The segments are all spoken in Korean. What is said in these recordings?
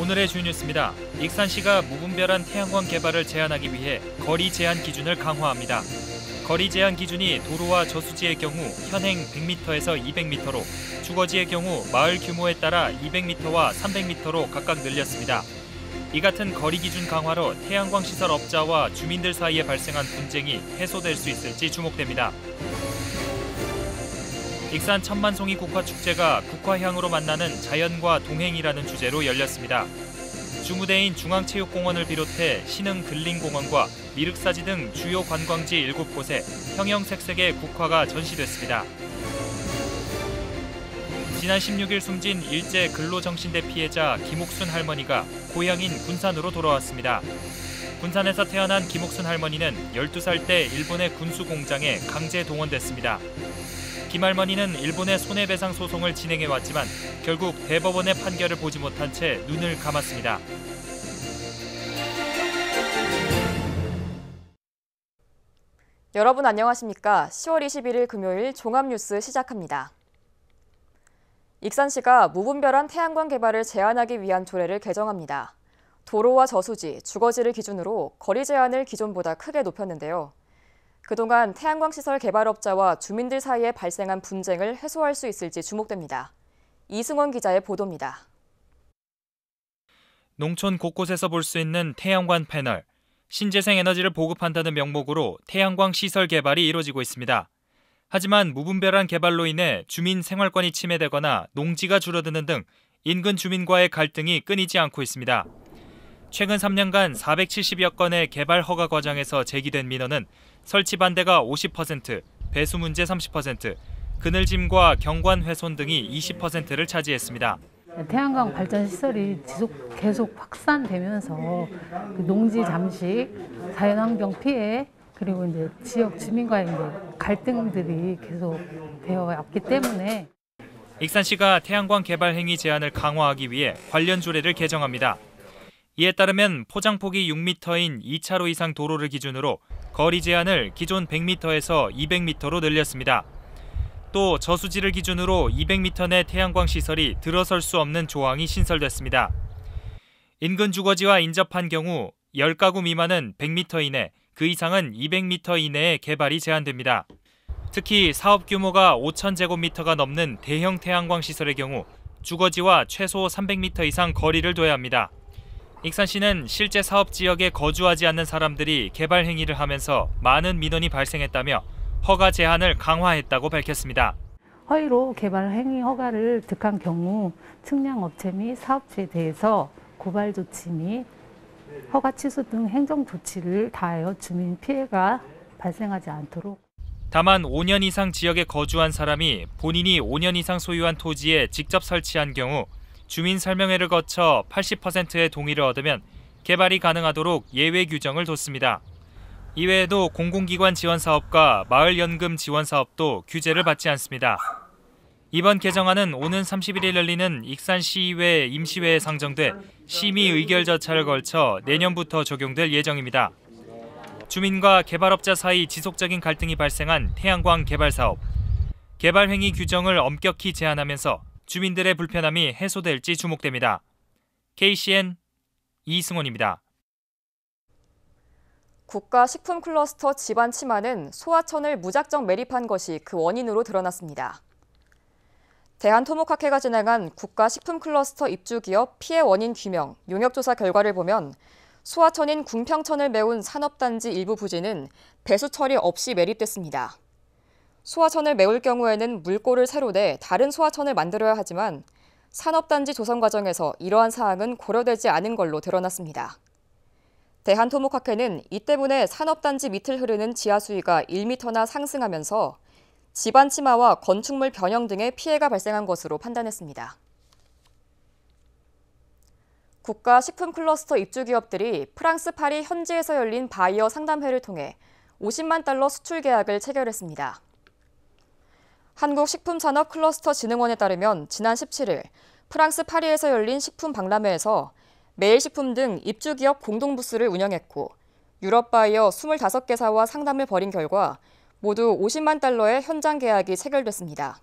오늘의 주요 뉴스입니다. 익산시가 무분별한 태양광 개발을 제한하기 위해 거리 제한 기준을 강화합니다. 거리 제한 기준이 도로와 저수지의 경우 현행 100m에서 200m로, 주거지의 경우 마을 규모에 따라 200m와 300m로 각각 늘렸습니다. 이 같은 거리 기준 강화로 태양광 시설 업자와 주민들 사이에 발생한 분쟁이 해소될 수 있을지 주목됩니다. 익산 천만송이 국화축제가 국화향으로 만나는 자연과 동행이라는 주제로 열렸습니다. 주무대인 중앙체육공원을 비롯해 신흥 근린공원과 미륵사지 등 주요 관광지 7곳에 형형색색의 국화가 전시됐습니다. 지난 16일 숨진 일제 근로정신대 피해자 김옥순 할머니가 고향인 군산으로 돌아왔습니다. 군산에서 태어난 김옥순 할머니는 12살 때 일본의 군수 공장에 강제 동원됐습니다. 김 할머니는 일본의 손해배상 소송을 진행해왔지만 결국 대법원의 판결을 보지 못한 채 눈을 감았습니다. 여러분 안녕하십니까? 10월 21일 금요일 종합뉴스 시작합니다. 익산시가 무분별한 태양광 개발을 제한하기 위한 조례를 개정합니다. 도로와 저수지, 주거지를 기준으로 거리 제한을 기존보다 크게 높였는데요. 그동안 태양광 시설 개발업자와 주민들 사이에 발생한 분쟁을 해소할 수 있을지 주목됩니다. 이승원 기자의 보도입니다. 농촌 곳곳에서 볼 수 있는 태양광 패널, 신재생 에너지를 보급한다는 명목으로 태양광 시설 개발이 이루어지고 있습니다. 하지만 무분별한 개발로 인해 주민 생활권이 침해되거나 농지가 줄어드는 등 인근 주민과의 갈등이 끊이지 않고 있습니다. 최근 3년간 470여 건의 개발 허가 과정에서 제기된 민원은 설치 반대가 50%, 배수 문제 30%, 그늘짐과 경관 훼손 등이 20%를 차지했습니다. 태양광 발전 시설이 계속 확산되면서 농지 잠식, 자연환경 피해, 그리고 이제 지역 주민과의 갈등들이 계속 되어 왔기 때문에 익산시가 태양광 개발 행위 제한을 강화하기 위해 관련 조례를 개정합니다. 이에 따르면 포장폭이 6m인 2차로 이상 도로를 기준으로 거리 제한을 기존 100m에서 200m로 늘렸습니다. 또 저수지를 기준으로 200m 내 태양광 시설이 들어설 수 없는 조항이 신설됐습니다. 인근 주거지와 인접한 경우 10가구 미만은 100m 이내, 그 이상은 200m 이내에 개발이 제한됩니다. 특히 사업 규모가 5,000제곱미터가 넘는 대형 태양광 시설의 경우 주거지와 최소 300m 이상 거리를 둬야 합니다. 익산시는 실제 사업 지역에 거주하지 않는 사람들이 개발 행위를 하면서 많은 민원이 발생했다며 허가 제한을 강화했다고 밝혔습니다. 허위로 개발 행위 허가를 득한 경우 측량업체 및 사업주에 대해서 고발 조치 및 허가 취소 등 행정 조치를 다하여 주민 피해가 발생하지 않도록. 다만 5년 이상 지역에 거주한 사람이 본인이 5년 이상 소유한 토지에 직접 설치한 경우 주민 설명회를 거쳐 80%의 동의를 얻으면 개발이 가능하도록 예외 규정을 뒀습니다. 이외에도 공공기관 지원 사업과 마을연금 지원 사업도 규제를 받지 않습니다. 이번 개정안은 오는 31일 열리는 익산시의회 임시회에 상정돼 심의 의결 절차를 걸쳐 내년부터 적용될 예정입니다. 주민과 개발업자 사이 지속적인 갈등이 발생한 태양광 개발 사업. 개발 행위 규정을 엄격히 제한하면서 주민들의 불편함이 해소될지 주목됩니다. KCN 이승원입니다. 국가식품클러스터 집안 치마는 소하천을 무작정 매립한 것이 그 원인으로 드러났습니다. 대한토목학회가 진행한 국가식품클러스터 입주기업 피해 원인 규명, 용역조사 결과를 보면 소하천인 궁평천을 메운 산업단지 일부 부지는 배수 처리 없이 매립됐습니다. 소하천을 메울 경우에는 물골을 새로 내 다른 소하천을 만들어야 하지만 산업단지 조성 과정에서 이러한 사항은 고려되지 않은 걸로 드러났습니다. 대한토목학회는 이 때문에 산업단지 밑을 흐르는 지하수위가 1m나 상승하면서 집안 치마와 건축물 변형 등의 피해가 발생한 것으로 판단했습니다. 국가식품클러스터 입주기업들이 프랑스 파리 현지에서 열린 바이어 상담회를 통해 50만 달러 수출 계약을 체결했습니다. 한국식품산업클러스터진흥원에 따르면 지난 17일 프랑스 파리에서 열린 식품박람회에서 매일식품 등 입주기업 공동부스를 운영했고 유럽 바이어 25개사와 상담을 벌인 결과 모두 50만 달러의 현장 계약이 체결됐습니다.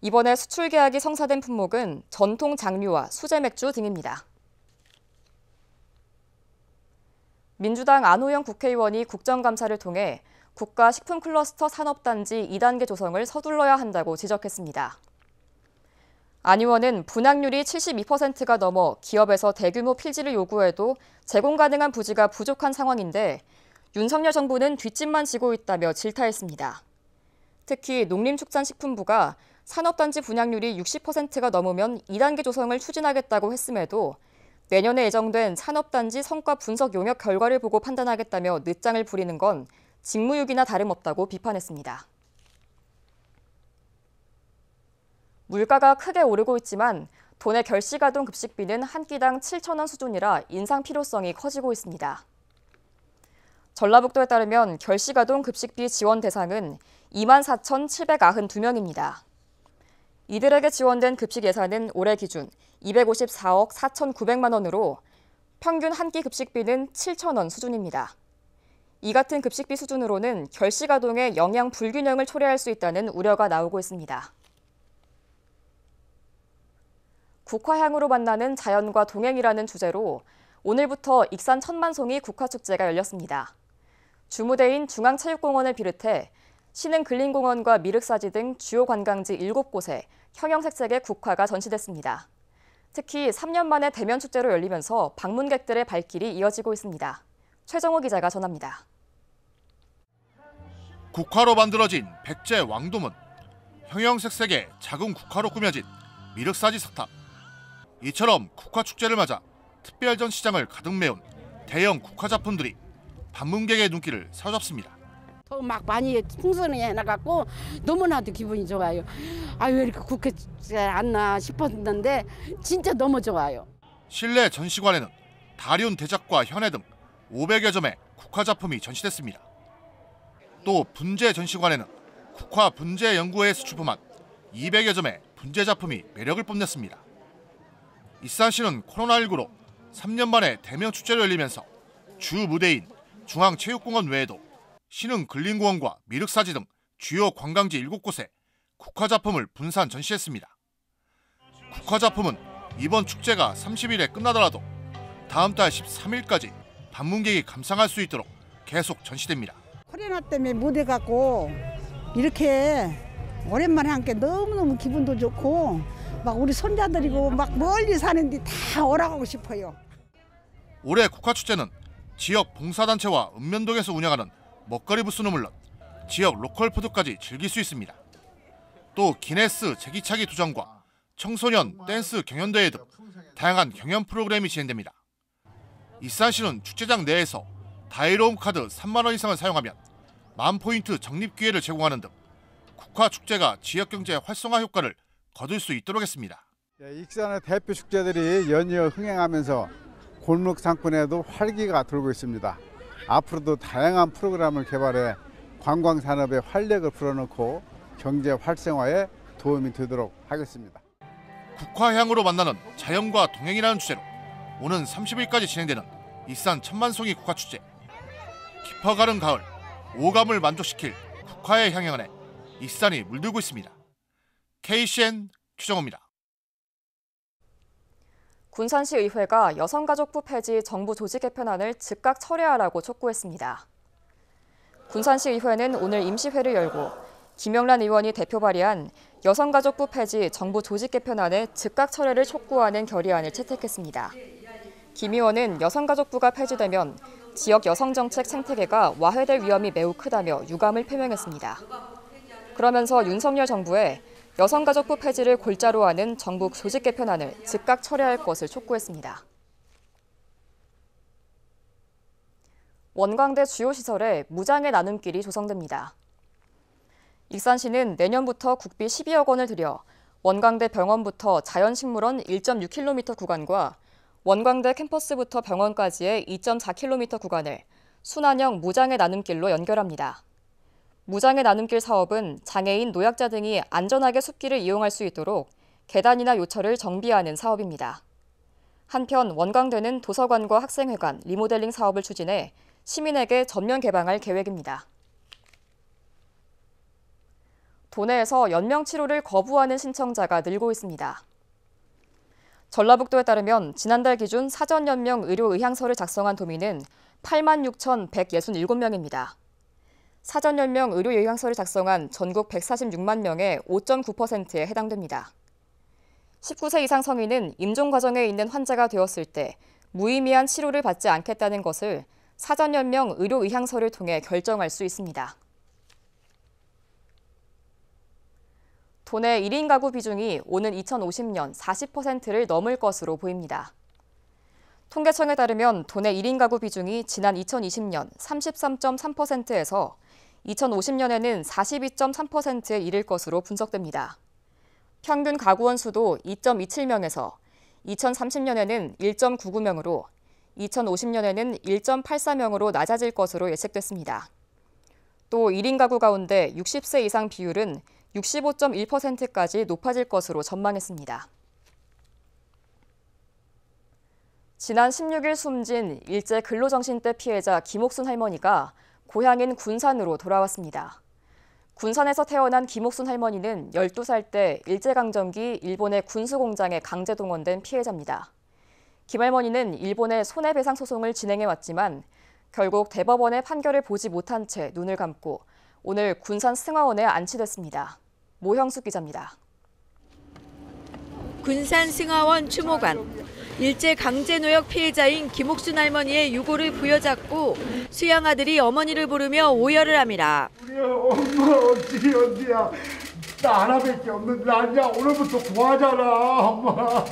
이번에 수출 계약이 성사된 품목은 전통 장류와 수제 맥주 등입니다. 민주당 안호영 국회의원이 국정감사를 통해 국가식품클러스터 산업단지 2단계 조성을 서둘러야 한다고 지적했습니다. 안 의원은 분양률이 72%가 넘어 기업에서 대규모 필지를 요구해도 제공 가능한 부지가 부족한 상황인데 윤석열 정부는 뒷짐만 지고 있다며 질타했습니다. 특히 농림축산식품부가 산업단지 분양률이 60%가 넘으면 2단계 조성을 추진하겠다고 했음에도 내년에 예정된 산업단지 성과 분석 용역 결과를 보고 판단하겠다며 늦장을 부리는 건 직무유기나 다름없다고 비판했습니다. 물가가 크게 오르고 있지만 도내 결식아동 급식비는 한 끼당 7,000원 수준이라 인상 필요성이 커지고 있습니다. 전라북도에 따르면 결식아동 급식비 지원 대상은 24,792명입니다. 이들에게 지원된 급식 예산은 올해 기준 254억 4,900만 원으로 평균 한 끼 급식비는 7,000원 수준입니다. 이 같은 급식비 수준으로는 결식아동의 영양 불균형을 초래할 수 있다는 우려가 나오고 있습니다. 국화향으로 만나는 자연과 동행이라는 주제로 오늘부터 익산 천만송이 국화축제가 열렸습니다. 주무대인 중앙체육공원을 비롯해 신흥 근린공원과 미륵사지 등 주요 관광지 7곳에 형형색색의 국화가 전시됐습니다. 특히 3년 만에 대면 축제로 열리면서 방문객들의 발길이 이어지고 있습니다. 최정호 기자가 전합니다. 국화로 만들어진 백제 왕도문, 형형색색의 작은 국화로 꾸며진 미륵사지 석탑. 이처럼 국화축제를 맞아 특별전 시장을 가득 메운 대형 국화 작품들이 방문객의 눈길을 사로잡습니다. 더 막 많이 풍성해 나갔고 너무나도 기분이 좋아요. 왜 이렇게 국회에 왔나 싶었는데 진짜 너무 좋아요. 실내 전시관에는 다륜 대작과 현애 등 500여 점의 국화 작품이 전시됐습니다. 또 분재 전시관에는 국화 분재 연구회에서 출품한 200여 점의 분재 작품이 매력을 뽐냈습니다. 익산시는 코로나19로 3년 만에 대면 축제를 열리면서 주 무대인 중앙체육공원 외에도 신흥 근린공원과 미륵사지 등 주요 관광지 7곳에 국화작품을 분산 전시했습니다. 국화작품은 이번 축제가 30일에 끝나더라도 다음 달 13일까지 방문객이 감상할 수 있도록 계속 전시됩니다. 코로나 때문에 못 해갖고 이렇게 오랜만에 함께 너무너무 기분도 좋고 막 우리 손자들이고 막 멀리 사는데 다 오라고 싶어요. 올해 국화축제는 지역 봉사단체와 읍면동에서 운영하는 먹거리 부스는 물론 지역 로컬 푸드까지 즐길 수 있습니다. 또 기네스 제기차기 도전과 청소년 댄스 경연대회 등 다양한 경연 프로그램이 진행됩니다. 익산시는 축제장 내에서 다이로움 카드 3만 원 이상을 사용하면 10,000포인트 적립 기회를 제공하는 등 국화축제가 지역경제 활성화 효과를 거둘 수 있도록 했습니다. 익산의 대표 축제들이 연이어 흥행하면서 골목 상권에도 활기가 돌고 있습니다. 앞으로도 다양한 프로그램을 개발해 관광산업의 활력을 불어넣고 경제 활성화에 도움이 되도록 하겠습니다. 국화향으로 만나는 자연과 동행이라는 주제로 오는 30일까지 진행되는 익산 천만송이 국화축제. 깊어가는 가을, 오감을 만족시킬 국화의 향연 안에 익산이 물들고 있습니다. KCN 최정호입니다. 군산시 의회가 여성가족부 폐지 정부 조직 개편안을 즉각 철회하라고 촉구했습니다. 군산시 의회는 오늘 임시회를 열고 김영란 의원이 대표 발의한 여성가족부 폐지 정부 조직 개편안의 즉각 철회를 촉구하는 결의안을 채택했습니다. 김 의원은 여성가족부가 폐지되면 지역 여성정책 생태계가 와해될 위험이 매우 크다며 유감을 표명했습니다. 그러면서 윤석열 정부에 여성가족부 폐지를 골자로 하는 정부 조직 개편안을 즉각 철회할 것을 촉구했습니다. 원광대 주요 시설에 무장의 나눔길이 조성됩니다. 익산시는 내년부터 국비 12억 원을 들여 원광대 병원부터 자연식물원 1.6km 구간과 원광대 캠퍼스부터 병원까지의 2.4km 구간을 순환형 무장의 나눔길로 연결합니다. 무장의 나눔길 사업은 장애인, 노약자 등이 안전하게 숲길을 이용할 수 있도록 계단이나 요철을 정비하는 사업입니다. 한편 원광대는 도서관과 학생회관, 리모델링 사업을 추진해 시민에게 전면 개방할 계획입니다. 도내에서 연명 치료를 거부하는 신청자가 늘고 있습니다. 전라북도에 따르면 지난달 기준 사전 연명 의료 의향서를 작성한 도민은 86,167명입니다. 사전연명 의료요양서를 작성한 전국 146만 명의 5.9%에 해당됩니다. 19세 이상 성인은 임종 과정에 있는 환자가 되었을 때 무의미한 치료를 받지 않겠다는 것을 사전연명 의료의향서를 통해 결정할 수 있습니다. 도내 1인 가구 비중이 오는 2050년 40%를 넘을 것으로 보입니다. 통계청에 따르면 도내 1인 가구 비중이 지난 2020년 33.3%에서 2050년에는 42.3%에 이를 것으로 분석됩니다. 평균 가구원 수도 2.27명에서 2030년에는 1.99명으로 2050년에는 1.84명으로 낮아질 것으로 예측됐습니다. 또 1인 가구 가운데 60세 이상 비율은 65.1%까지 높아질 것으로 전망했습니다. 지난 16일 숨진 일제 근로정신대 피해자 김옥순 할머니가 고향인 군산으로 돌아왔습니다. 군산에서 태어난 김옥순 할머니는 12살 때 일제강점기 일본의 군수공장에 강제 동원된 피해자입니다. 김 할머니는 일본의 손해배상 소송을 진행해왔지만 결국 대법원의 판결을 보지 못한 채 눈을 감고 오늘 군산 승하원에 안치됐습니다. 모형숙 기자입니다. 군산 승하원 추모관. 일제 강제노역 피해자인 김옥순 할머니의 유고를 부여잡고 수양 아들이 어머니를 부르며 오열을 합니다. 우리 엄마 어디야? 나 하나밖에 없는데 아니야. 오늘부터 구하잖아, 엄마.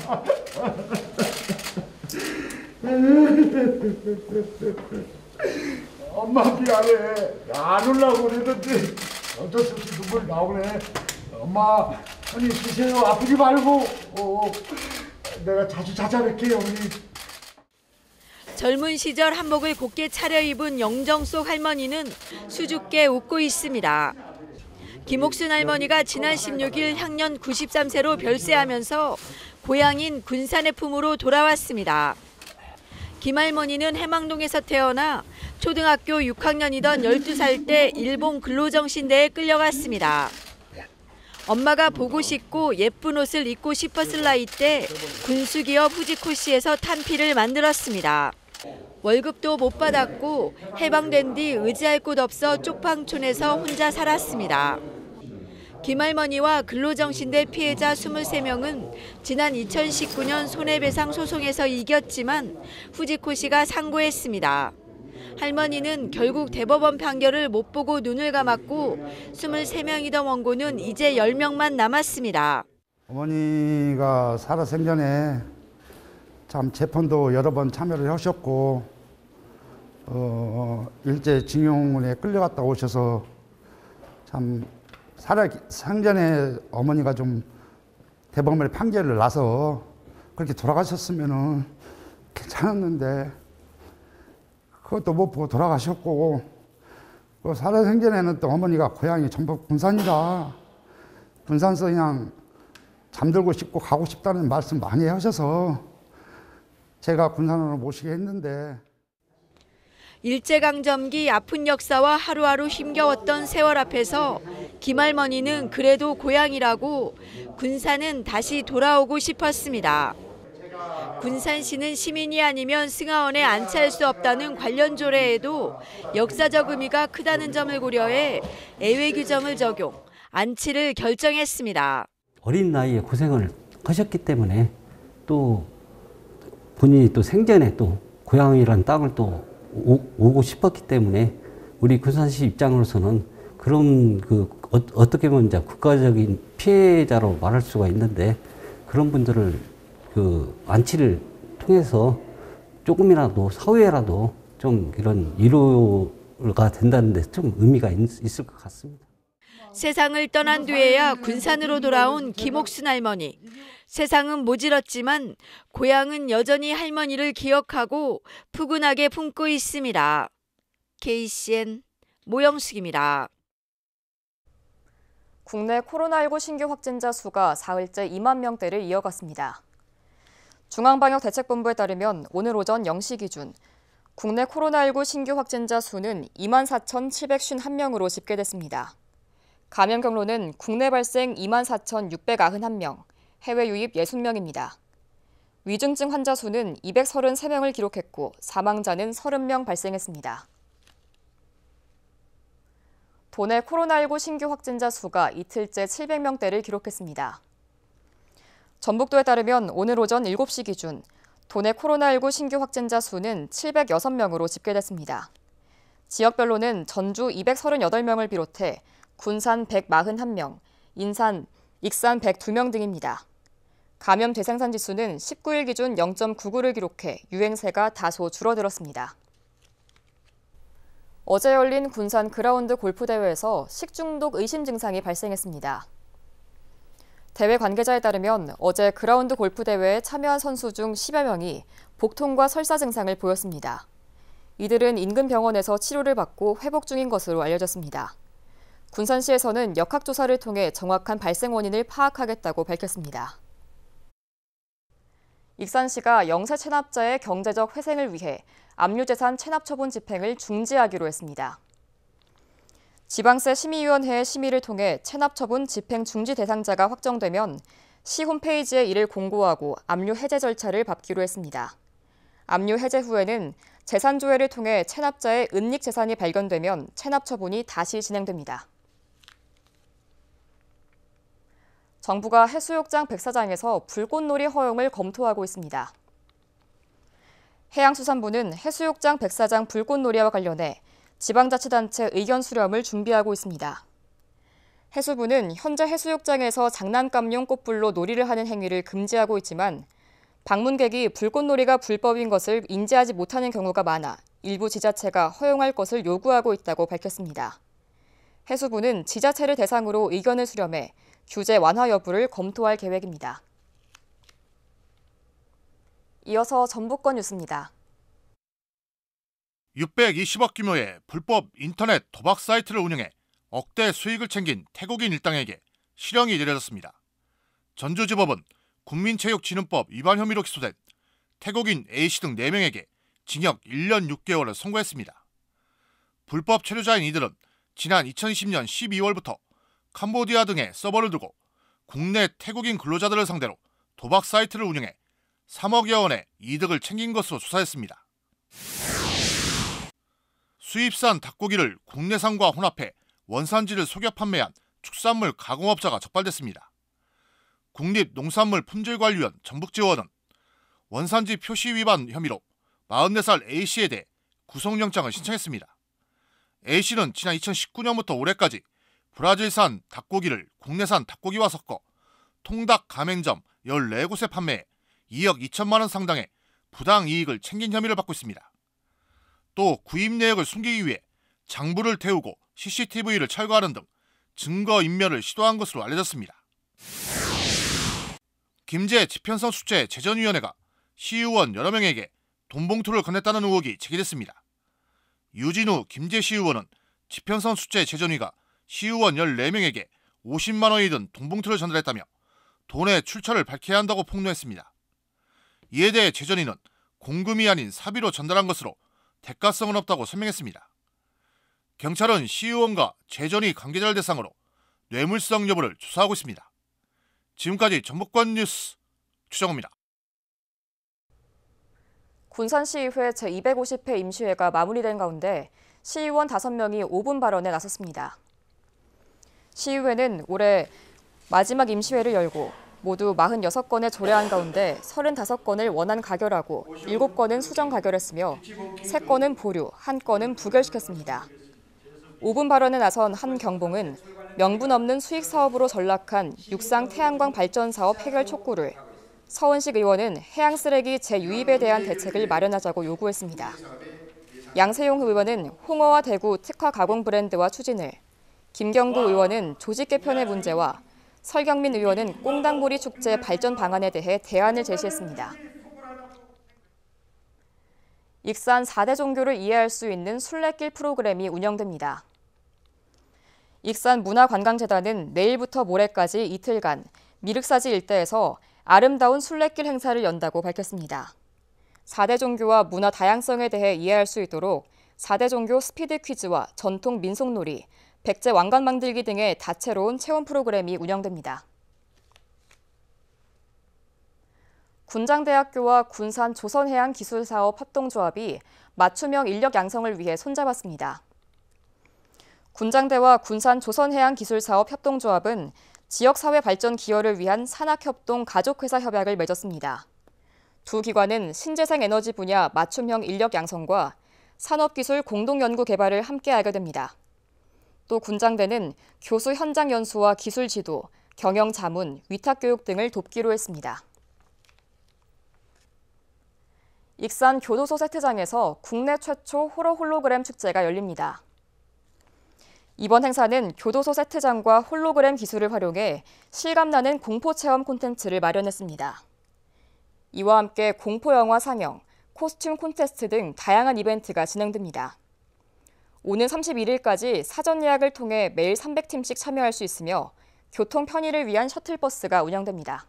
엄마 미안해. 안 울라고 그랬는데 어쩔 수 없이 눈물 나오네. 엄마, 언니 쉬세요. 아프지 말고. 내가 자주 찾아뵐게요, 언니. 젊은 시절 한복을 곱게 차려입은 영정 속 할머니는 수줍게 웃고 있습니다. 김옥순 할머니가 지난 16일 향년 93세로 별세하면서 고향인 군산의 품으로 돌아왔습니다. 김 할머니는 해망동에서 태어나 초등학교 6학년이던 12살 때 일본 근로정신대에 끌려갔습니다. 엄마가 보고 싶고 예쁜 옷을 입고 싶었을 나이 때 군수기업 후지코시에서 탄피를 만들었습니다. 월급도 못 받았고 해방된 뒤 의지할 곳 없어 쪽방촌에서 혼자 살았습니다. 김할머니와 근로정신대 피해자 23명은 지난 2019년 손해배상 소송에서 이겼지만 후지코시가 상고했습니다. 할머니는 결국 대법원 판결을 못 보고 눈을 감았고 23명이던 원고는 이제 10명만 남았습니다. 어머니가 살아생전에 참 재판도 여러 번 참여를 하셨고 일제징용에 끌려갔다 오셔서 참 살아생전에 어머니가 좀 대법원의 판결을 나서 그렇게 돌아가셨으면 괜찮았는데 그것도 못 보고 돌아가셨고 살아생전에는 또 어머니가 고향이 전북 군산이라 군산서 그냥 잠들고 싶고 가고 싶다는 말씀 많이 하셔서 제가 군산으로 모시게 했는데 일제강점기 아픈 역사와 하루하루 힘겨웠던 세월 앞에서 김할머니는 그래도 고향이라고 군산은 다시 돌아오고 싶었습니다. 군산시는 시민이 아니면 승하원에 안치할 수 없다는 관련 조례에도 역사적 의미가 크다는 점을 고려해 예외 규정을 적용, 안치를 결정했습니다. 어린 나이에 고생을 하셨기 때문에 또 본인이 또 생전에 또 고향이란 땅을 또 오고 싶었기 때문에 우리 군산시 입장으로서는 그런 어떻게 보면 이제 국가적인 피해자로 말할 수가 있는데 그런 분들을 안치를 통해서 조금이라도 사후에라도 좀 이런 위로가 된다는 데 좀 의미가 있을 것 같습니다. 세상을 떠난 뒤에야 군산으로 돌아온 김옥순 할머니. 세상은 모질었지만 고향은 여전히 할머니를 기억하고 푸근하게 품고 있습니다. KCN 모영숙입니다. 국내 코로나19 신규 확진자 수가 사흘째 2만 명대를 이어갔습니다. 중앙방역대책본부에 따르면 오늘 오전 0시 기준 국내 코로나19 신규 확진자 수는 24,751명으로 집계됐습니다. 감염 경로는 국내 발생 24,691명, 해외 유입 60명입니다. 위중증 환자 수는 233명을 기록했고 사망자는 30명 발생했습니다. 도내 코로나19 신규 확진자 수가 이틀째 700명대를 기록했습니다. 전북도에 따르면 오늘 오전 7시 기준 도내 코로나19 신규 확진자 수는 706명으로 집계됐습니다. 지역별로는 전주 238명을 비롯해 군산 141명, 인산, 익산 102명 등입니다. 감염 대상산 지수는 19일 기준 0.99를 기록해 유행세가 다소 줄어들었습니다. 어제 열린 군산 그라운드 골프대회에서 식중독 의심 증상이 발생했습니다. 대회 관계자에 따르면 어제 그라운드 골프대회에 참여한 선수 중 10여 명이 복통과 설사 증상을 보였습니다. 이들은 인근 병원에서 치료를 받고 회복 중인 것으로 알려졌습니다. 군산시에서는 역학조사를 통해 정확한 발생 원인을 파악하겠다고 밝혔습니다. 익산시가 영세 체납자의 경제적 회생을 위해 압류재산 체납 처분 집행을 중지하기로 했습니다. 지방세 심의위원회의 심의를 통해 체납 처분 집행 중지 대상자가 확정되면 시 홈페이지에 이를 공고하고 압류 해제 절차를 밟기로 했습니다. 압류 해제 후에는 재산 조회를 통해 체납자의 은닉 재산이 발견되면 체납 처분이 다시 진행됩니다. 정부가 해수욕장 백사장에서 불꽃놀이 허용을 검토하고 있습니다. 해양수산부는 해수욕장 백사장 불꽃놀이와 관련해 지방자치단체 의견 수렴을 준비하고 있습니다. 해수부는 현재 해수욕장에서 장난감용 꽃불로 놀이를 하는 행위를 금지하고 있지만 방문객이 불꽃놀이가 불법인 것을 인지하지 못하는 경우가 많아 일부 지자체가 허용할 것을 요구하고 있다고 밝혔습니다. 해수부는 지자체를 대상으로 의견을 수렴해 규제 완화 여부를 검토할 계획입니다. 이어서 전북권 뉴스입니다. 620억 규모의 불법 인터넷 도박 사이트를 운영해 억대 수익을 챙긴 태국인 일당에게 실형이 내려졌습니다. 전주지법은 국민체육진흥법 위반 혐의로 기소된 태국인 A씨 등 4명에게 징역 1년 6개월을 선고했습니다. 불법 체류자인 이들은 지난 2020년 12월부터 캄보디아 등에 서버를 두고 국내 태국인 근로자들을 상대로 도박 사이트를 운영해 3억여 원의 이득을 챙긴 것으로 조사했습니다. 수입산 닭고기를 국내산과 혼합해 원산지를 속여 판매한 축산물 가공업자가 적발됐습니다. 국립농산물품질관리원 전북지원은 원산지 표시 위반 혐의로 44살 A씨에 대해 구속영장을 신청했습니다. A씨는 지난 2019년부터 올해까지 브라질산 닭고기를 국내산 닭고기와 섞어 통닭 가맹점 14곳에 판매해 2억 2천만 원 상당의 부당 이익을 챙긴 혐의를 받고 있습니다. 또 구입 내역을 숨기기 위해 장부를 태우고 CCTV를 철거하는 등 증거 인멸을 시도한 것으로 알려졌습니다. 김제 지편성 수재 재전위원회가 시의원 여러 명에게 돈봉투를 건넸다는 의혹이 제기됐습니다. 유진우 김제 시의원은 지편성 수재 재전위가 시의원 14명에게 50만 원이 든 돈봉투를 전달했다며 돈의 출처를 밝혀야 한다고 폭로했습니다. 이에 대해 재전위는 공금이 아닌 사비로 전달한 것으로 대가성은 없다고 설명했습니다. 경찰은 시의원과 재전위 관계자를 대상으로 뇌물성 여부를 조사하고 있습니다. 지금까지 전북권 뉴스 추정호입니다. 군산시의회 제250회 임시회가 마무리된 가운데 시의원 5명이 5분 발언에 나섰습니다. 시의회는 올해 마지막 임시회를 열고 모두 46건의 조례안 가운데 35건을 원안 가결하고 7건은 수정 가결했으며 3건은 보류, 1건은 부결시켰습니다. 5분 발언에 나선 한경봉은 명분 없는 수익 사업으로 전락한 육상 태양광 발전 사업 해결 촉구를, 서은식 의원은 해양 쓰레기 재유입에 대한 대책을 마련하자고 요구했습니다. 양세용 의원은 홍어와 대구 특화 가공 브랜드와 추진을, 김경구 의원은 조직 개편의 문제와 설경민 의원은 꽁당보리 축제 발전 방안에 대해 대안을 제시했습니다. 익산 4대 종교를 이해할 수 있는 순례길 프로그램이 운영됩니다. 익산 문화관광재단은 내일부터 모레까지 이틀간 미륵사지 일대에서 아름다운 순례길 행사를 연다고 밝혔습니다. 4대 종교와 문화 다양성에 대해 이해할 수 있도록 4대 종교 스피드 퀴즈와 전통 민속놀이, 백제 왕관 만들기 등의 다채로운 체험 프로그램이 운영됩니다. 군장대학교와 군산 조선해양기술사업 협동조합이 맞춤형 인력 양성을 위해 손잡았습니다. 군장대와 군산 조선해양기술사업 협동조합은 지역사회 발전 기여를 위한 산학협동 가족회사 협약을 맺었습니다. 두 기관은 신재생 에너지 분야 맞춤형 인력 양성과 산업기술 공동연구 개발을 함께 하게 됩니다. 또 군장대는 교수 현장 연수와 기술 지도, 경영 자문, 위탁 교육 등을 돕기로 했습니다. 익산 교도소 세트장에서 국내 최초 호러 홀로그램 축제가 열립니다. 이번 행사는 교도소 세트장과 홀로그램 기술을 활용해 실감나는 공포체험 콘텐츠를 마련했습니다. 이와 함께 공포영화 상영, 코스튬 콘테스트 등 다양한 이벤트가 진행됩니다. 오는 31일까지 사전 예약을 통해 매일 300팀씩 참여할 수 있으며 교통 편의를 위한 셔틀버스가 운영됩니다.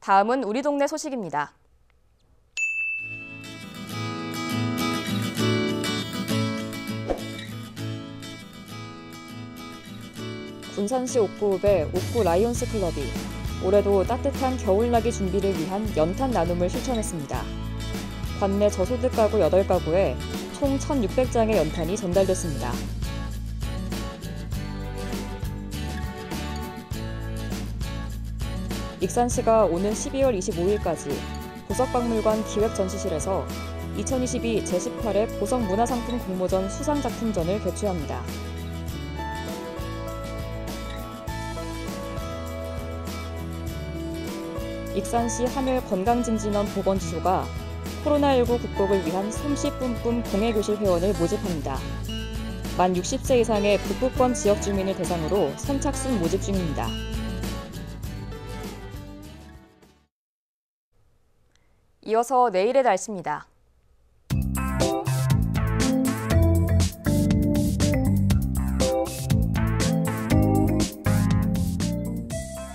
다음은 우리 동네 소식입니다. 군산시 옥구읍의 옥구 라이온스 클럽이 올해도 따뜻한 겨울나기 준비를 위한 연탄 나눔을 실천했습니다. 관내 저소득 가구 8가구에 총 1,600장의 연탄이 전달됐습니다. 익산시가 오는 12월 25일까지 보석박물관 기획전시실에서 2022 제18회 보석문화상품 공모전 수상작품전을 개최합니다. 익산시 하늘 건강증진원 보건지소가 코로나19 극복을 위한 솜씨 뿜뿜 공예교실 회원을 모집합니다. 만 60세 이상의 북부권 지역 주민을 대상으로 선착순 모집 중입니다. 이어서 내일의 날씨입니다.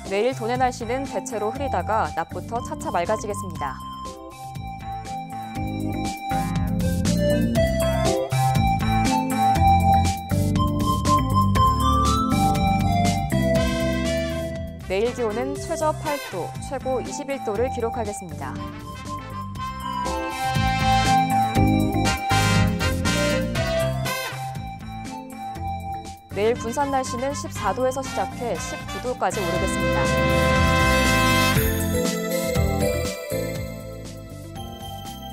내일 도내 날씨는 대체로 흐리다가 낮부터 차차 맑아지겠습니다. 내일 기온은 최저 8도, 최고 21도를 기록하겠습니다. 내일 군산 날씨는 14도에서 시작해 19도까지 오르겠습니다.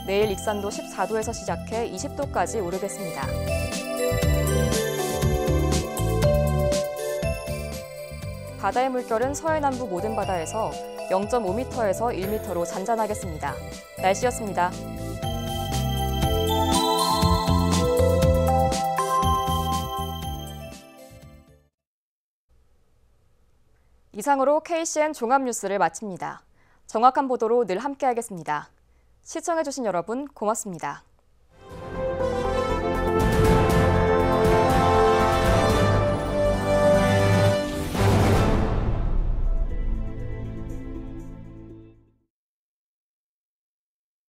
내일 익산도 14도에서 시작해 20도까지 오르겠습니다. 바다의 물결은 서해남부 모든 바다에서 0.5m에서 1m로 잔잔하겠습니다. 날씨였습니다. 이상으로 KCN 종합뉴스를 마칩니다. 정확한 보도로 늘 함께하겠습니다. 시청해주신 여러분 고맙습니다.